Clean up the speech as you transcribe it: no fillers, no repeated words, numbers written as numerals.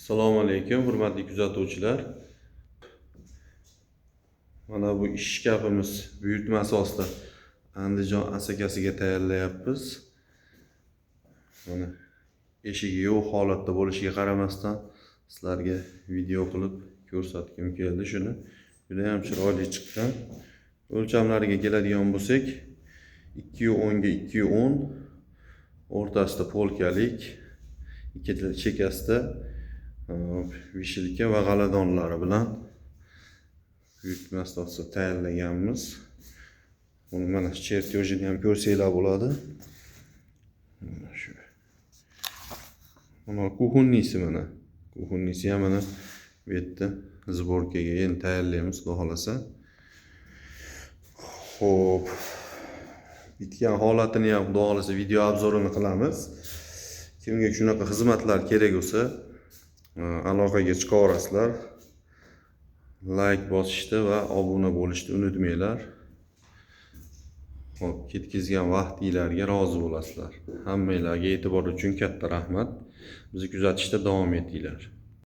Assalomu alaykum, hurmatli kuzatuvchilar. Mana bu ishkapimiz buyurtma asosida Andijon asakasiga tayyorlayapmiz. Mana eshigi yo'q holatda bo'lishiga qaramasdan sizlarga video qilib ko'rsatgim keldi shuni. Juda ham chiroyli chiqqan. O'lchamlariga keladigan bo'lsak, 210 ga 210, o'rtasida polkalik, ikkita chekasida vishilka va g'aladonlari bilan buyurtma asosida tayyorlaganmiz. Buni mana chertyojini ham ko'rsanglar bo'ladi. Mana kuxunnisi mana. Kuxunnisi ham mana bu yerda zborkaga endi tayyorlaymiz, xudo xolasa. Xo'p. Bitgan holatini ham xudo xolasa video obzorini qilamiz. Kimga shunaqa xizmatlar kerak bo'lsa, aloqaga chiqaverasizlar. Like bosishni va obuna bo'lishni unutmanglar. Xo'p, ketkizgan vaqtinglarga rozi bo'lasizlar. Hammanglarga e'tibor uchun katta rahmat. Bizni kuzatishda davom etinglar.